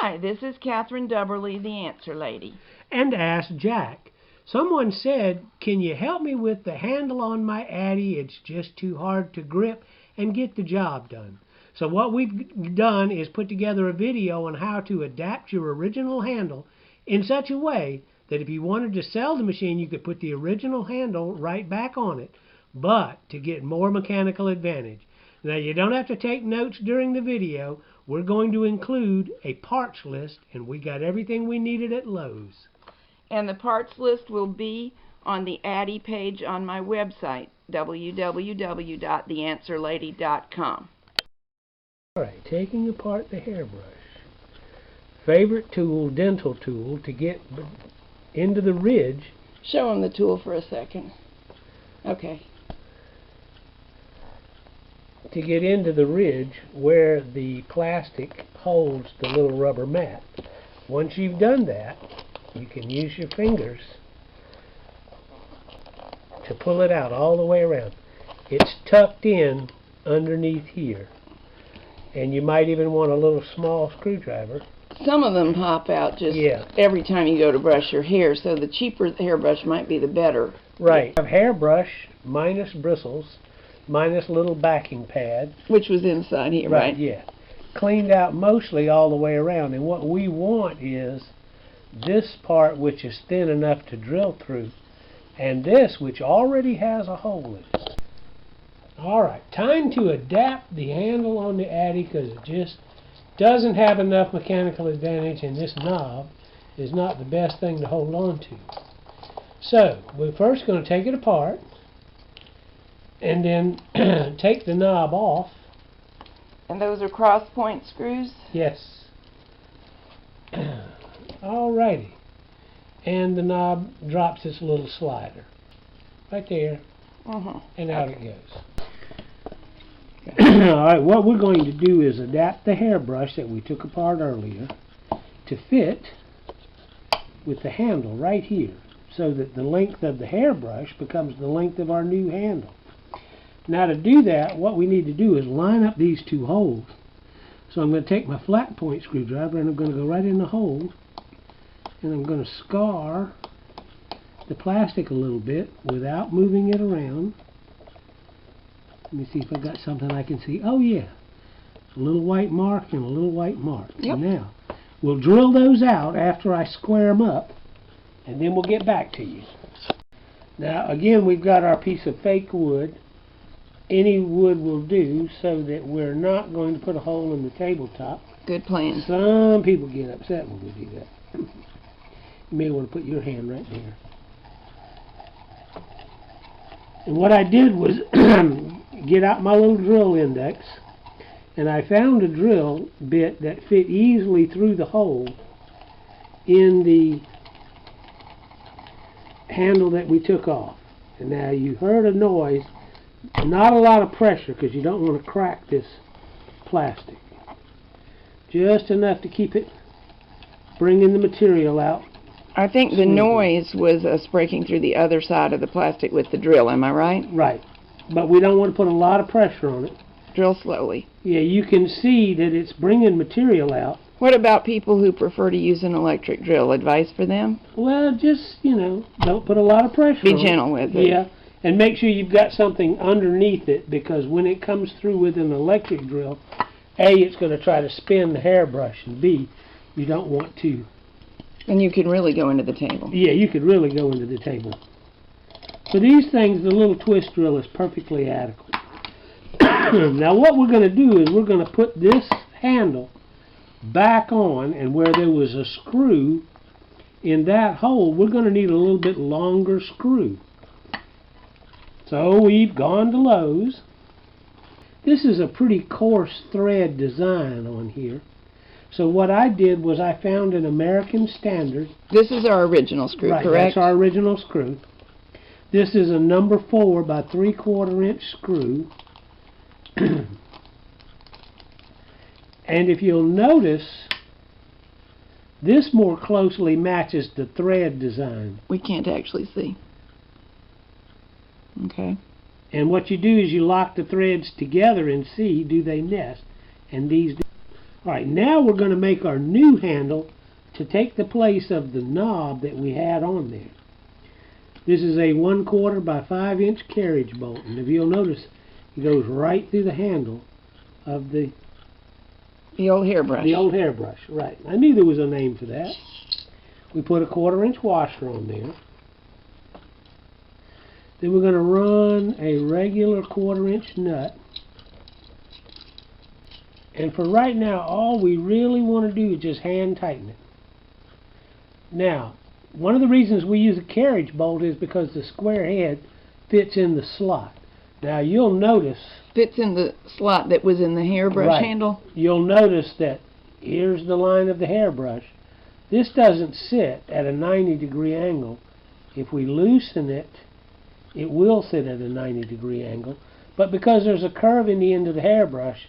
Hi, this is Catherine Dubberly, the Answer Lady. And Ask Jack. Someone said, can you help me with the handle on my Addi? It's just too hard to grip and get the job done. So what we've done is put together a video on how to adapt your original handle in such a way that if you wanted to sell the machine, you could put the original handle right back on it, but to get more mechanical advantage. Now, you don't have to take notes during the video. We're going to include a parts list, and we got everything we needed at Lowe's. And the parts list will be on the Addi page on my website, www.theanswerlady.com. All right, taking apart the hairbrush. Favorite tool, dental tool, to get into the ridge. Show them the tool for a second. Okay. To get into the ridge where the plastic holds the little rubber mat. Once you've done that, you can use your fingers to pull it out all the way around. It's tucked in underneath here, and you might even want a little small screwdriver. Some of them pop out just every time you go to brush your hair, so the cheaper hairbrush might be the better. Right. A hairbrush minus bristles, minus little backing pad. Which was inside here, right? Yeah. Cleaned out mostly all the way around. And what we want is this part which is thin enough to drill through, and this which already has a hole in it. Alright, time to adapt the handle on the Addi because it just doesn't have enough mechanical advantage, and this knob is not the best thing to hold on to. So, we're first going to take it apart and then take the knob off. And those are cross point screws? Yes. Alrighty. And the knob drops its little slider. Right there. And out it goes. Alright, what we're going to do is adapt the hairbrush that we took apart earlier to fit with the handle right here, so that the length of the hairbrush becomes the length of our new handle. Now, to do that, what we need to do is line up these two holes. So I'm going to take my flat point screwdriver and I'm going to go right in the hole, and I'm going to scar the plastic a little bit without moving it around. Let me see if I got something I can see. Oh yeah, a little white mark and a little white mark. Yep. Now, we'll drill those out after I square them up, and then we'll get back to you. Now again, we've got our piece of fake wood. Any wood will do, so that we're not going to put a hole in the tabletop. Good plan. Some people get upset when we do that. You may want to put your hand right there. And what I did was get out my little drill index, and I found a drill bit that fit easily through the hole in the handle that we took off. And now you heard a noise, not a lot of pressure because you don't want to crack this plastic. Just enough to keep it bringing the material out. I think the noise was us breaking through the other side of the plastic with the drill, am I right? Right. But we don't want to put a lot of pressure on it. Drill slowly. Yeah, you can see that it's bringing material out. What about people who prefer to use an electric drill? Advice for them? Well, just, don't put a lot of pressure on it. Be gentle with it. Yeah, and make sure you've got something underneath it, because when it comes through with an electric drill, A, it's going to try to spin the hairbrush, and B, you don't want to. And you can really go into the table. Yeah, you could really go into the table. For these things, the little twist drill is perfectly adequate. Now what we're going to do is we're going to put this handle back on, and where there was a screw in that hole, we're going to need a little bit longer screw. So we've gone to Lowe's. This is a pretty coarse thread design on here. So what I did was I found an American Standard. This is our original screw, right, correct? That's our original screw. This is a number 4 by 3/4 inch screw. And if you'll notice, this more closely matches the thread design. We can't actually see. Okay. And what you do is you lock the threads together and see, do they nest? And these do. Alright, now we're going to make our new handle to take the place of the knob that we had on there. This is a 1/4 by 5 inch carriage bolt, and if you'll notice, it goes right through the handle of the old hairbrush. The old hairbrush, right. I knew there was a name for that. We put a 1/4 inch washer on there. Then we're going to run a regular 1/4 inch nut. And for right now, all we really want to do is just hand tighten it. Now, one of the reasons we use a carriage bolt is because the square head fits in the slot. Now, you'll notice... Fits in the slot that was in the hairbrush handle? You'll notice that here's the line of the hairbrush. This doesn't sit at a 90-degree angle. If we loosen it, it will sit at a 90-degree angle. But because there's a curve in the end of the hairbrush,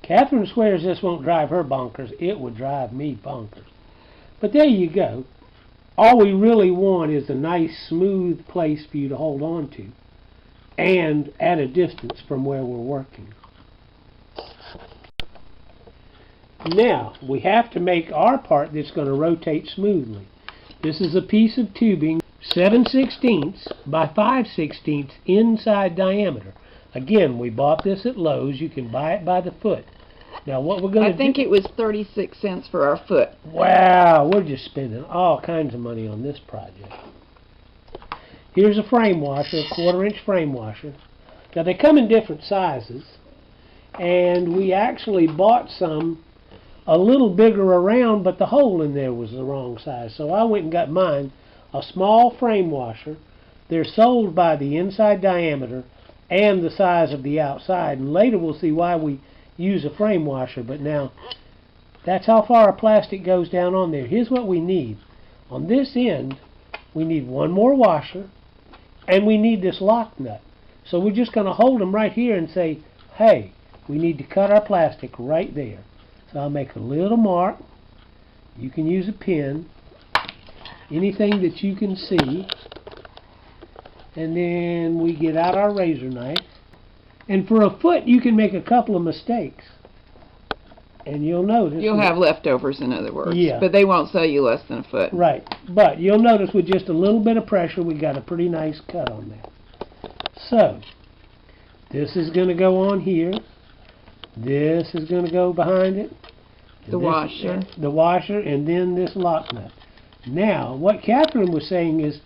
Catherine swears this won't drive her bonkers. It would drive me bonkers. But there you go. All we really want is a nice, smooth place for you to hold on to, and at a distance from where we're working. Now, we have to make our part that's going to rotate smoothly. This is a piece of tubing, 7/16 by 5/16 inside diameter. Again, we bought this at Lowe's. You can buy it by the foot. Now, what we're going to do... I think it was 36 cents for our foot. Wow, we're just spending all kinds of money on this project. Here's a frame washer, a 1/4 inch frame washer. Now, they come in different sizes, and we actually bought some a little bigger around, but the hole in there was the wrong size. So I went and got mine, a small frame washer. They're sold by the inside diameter and the size of the outside, and later we'll see why we use a frame washer. But now, that's how far our plastic goes down on there. Here's what we need. On this end, we need one more washer, and we need this lock nut. So we're just going to hold them right here and say, hey, we need to cut our plastic right there. So I'll make a little mark. You can use a pen, anything that you can see. And then we get out our razor knife. And for a foot, you can make a couple of mistakes. And you'll notice... You'll have leftovers, in other words. Yeah. But they won't sell you less than a foot. Right. But you'll notice with just a little bit of pressure, we got a pretty nice cut on that. So, this is going to go on here. This is going to go behind it. The washer. The washer, and then this lock nut. Now, what Catherine was saying is,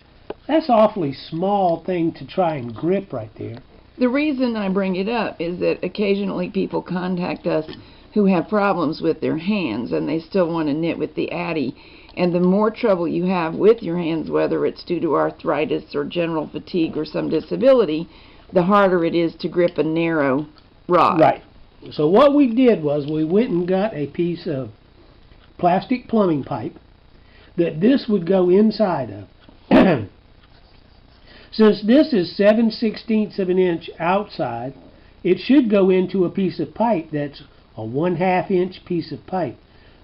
that's an awfully small thing to try and grip right there. The reason I bring it up is that occasionally people contact us who have problems with their hands, and they still want to knit with the Addi. And the more trouble you have with your hands, whether it's due to arthritis or general fatigue or some disability, the harder it is to grip a narrow rod. Right. So what we did was we went and got a piece of plastic plumbing pipe that this would go inside of. Since this is 7/16 of an inch outside, it should go into a piece of pipe that's a 1/2 inch piece of pipe.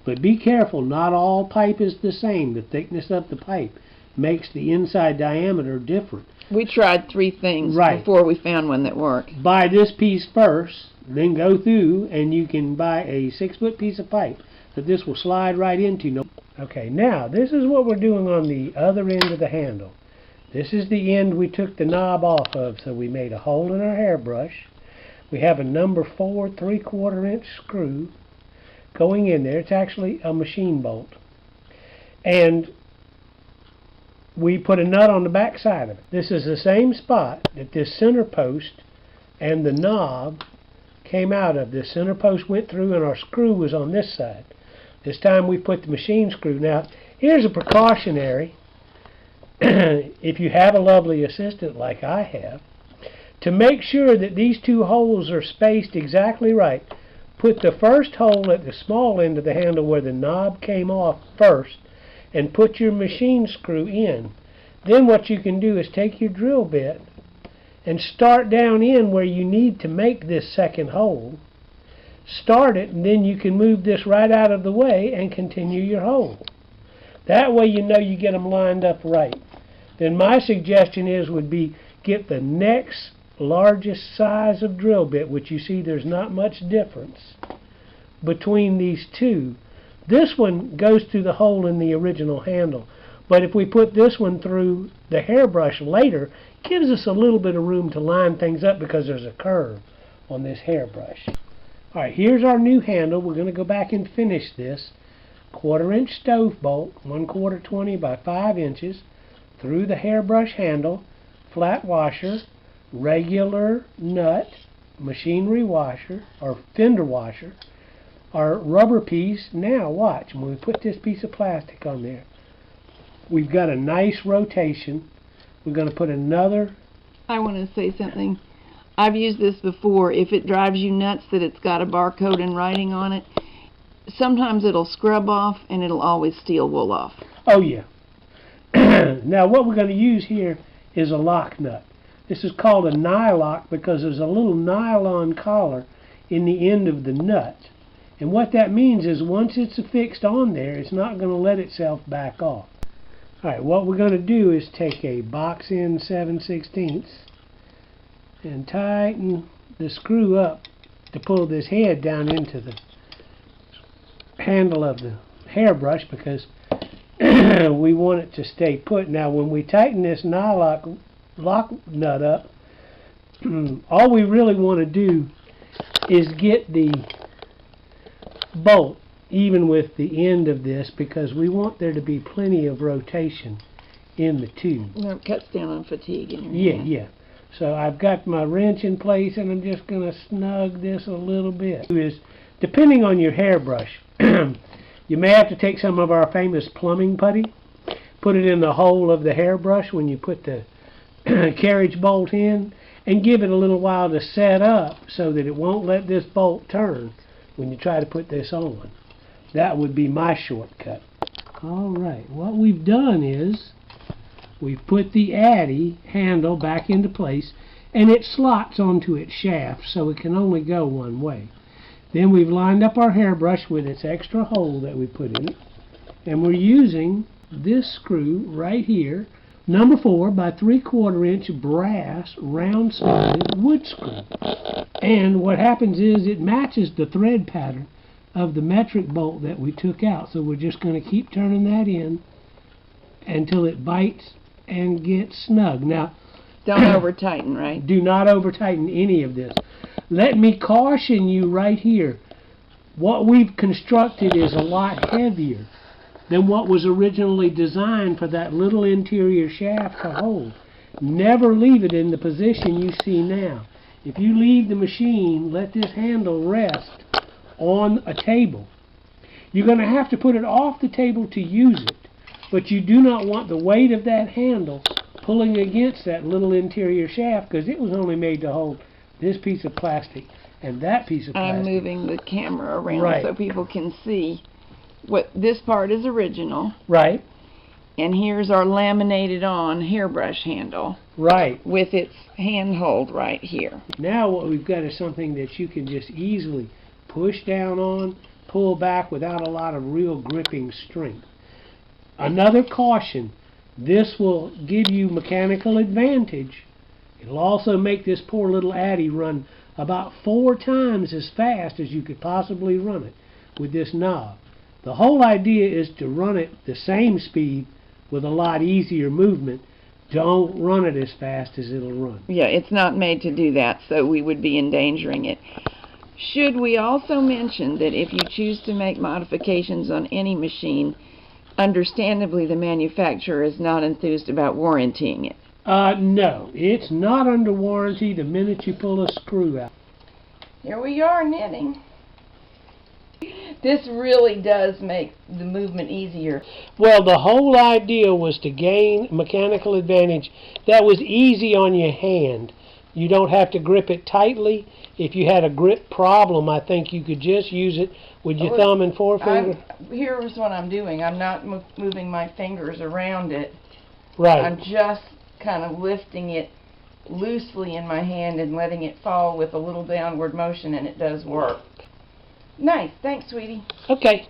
But be careful, not all pipe is the same. The thickness of the pipe makes the inside diameter different. We tried 3 things before we found one that worked. Buy this piece first, then go through and you can buy a 6-foot piece of pipe that this will slide right into. Okay, now this is what we're doing on the other end of the handle. This is the end we took the knob off of, so we made a hole in our hairbrush. We have a number 4 3/4 inch screw going in there. It's actually a machine bolt. And we put a nut on the back side of it. This is the same spot that this center post and the knob came out of. This center post went through and our screw was on this side. This time we put the machine screw. Now, here's a precautionary, if you have a lovely assistant like I have, to make sure that these 2 holes are spaced exactly right. Put the first hole at the small end of the handle where the knob came off first, and put your machine screw in. Then what you can do is take your drill bit and start down in where you need to make this second hole. Start it, and then you can move this right out of the way and continue your hole. That way you know you get them lined up right. Then my suggestion would be get the next largest size of drill bit, which you see there's not much difference. between these two. This one goes through the hole in the original handle, but if we put this one through the hairbrush later, it gives us a little bit of room to line things up because there's a curve on this hairbrush. Alright, here's our new handle. We're going to go back and finish this. 1/4 inch stove bolt, 1/4 20 by 5 inches, through the hairbrush handle, flat washer, regular nut, machinery washer, or fender washer, our rubber piece. Now watch, when we put this piece of plastic on there, we've got a nice rotation. We're going to put another. I want to say something. I've used this before. If it drives you nuts that it's got a barcode and writing on it, sometimes it'll scrub off and it'll always steal wool off. Oh yeah. Now what we're going to use here is a lock nut. This is called a nylock because there's a little nylon collar in the end of the nut. And what that means is once it's affixed on there, it's not going to let itself back off. Alright, what we're going to do is take a box end 7/16 and tighten the screw up to pull this head down into the handle of the hairbrush because we want it to stay put. Now when we tighten this nylock lock nut up, all we really want to do is get the bolt even with the end of this because we want there to be plenty of rotation in the tube. No, it cuts down on fatigue in your hand. Yeah. So I've got my wrench in place and I'm just going to snug this a little bit. Depending on your hairbrush, you may have to take some of our famous plumbing putty, put it in the hole of the hairbrush when you put the carriage bolt in, and give it a little while to set up so that it won't let this bolt turn when you try to put this on. That would be my shortcut. Alright, what we've done is we've put the Addi handle back into place and it slots onto its shaft so it can only go one way. Then we've lined up our hairbrush with its extra hole that we put in it, and we're using this screw right here, number 4 by 3/4 inch brass round-sided wood screw. And what happens is it matches the thread pattern of the metric bolt that we took out. So we're just going to keep turning that in until it bites and gets snug. Now, don't over tighten, right? Do not over tighten any of this. Let me caution you right here. What we've constructed is a lot heavier than what was originally designed for that little interior shaft to hold. Never leave it in the position you see now. If you leave the machine, let this handle rest on a table. You're going to have to put it off the table to use it, but you do not want the weight of that handle pulling against that little interior shaft because it was only made to hold this piece of plastic and that piece of plastic. I'm moving the camera around so people can see what this part is original. Right. And here's our laminated on hairbrush handle. Right. With its handhold right here. Now what we've got is something that you can just easily push down on, pull back without a lot of real gripping strength. Another caution, this will give you mechanical advantage. It'll also make this poor little Addi run about 4 times as fast as you could possibly run it with this knob. The whole idea is to run it the same speed with a lot easier movement. Don't run it as fast as it'll run. Yeah, it's not made to do that, so we would be endangering it. Should we also mention that if you choose to make modifications on any machine, understandably the manufacturer is not enthused about warrantying it? No, it's not under warranty the minute you pull a screw out. Here we are knitting. This really does make the movement easier. Well, the whole idea was to gain mechanical advantage that was easy on your hand. You don't have to grip it tightly. If you had a grip problem, I think you could just use it with your thumb and forefinger. Here's what I'm doing. I'm not moving my fingers around it. Right. I'm just kind of lifting it loosely in my hand and letting it fall with a little downward motion, and it does work. Nice. Thanks, sweetie. Okay.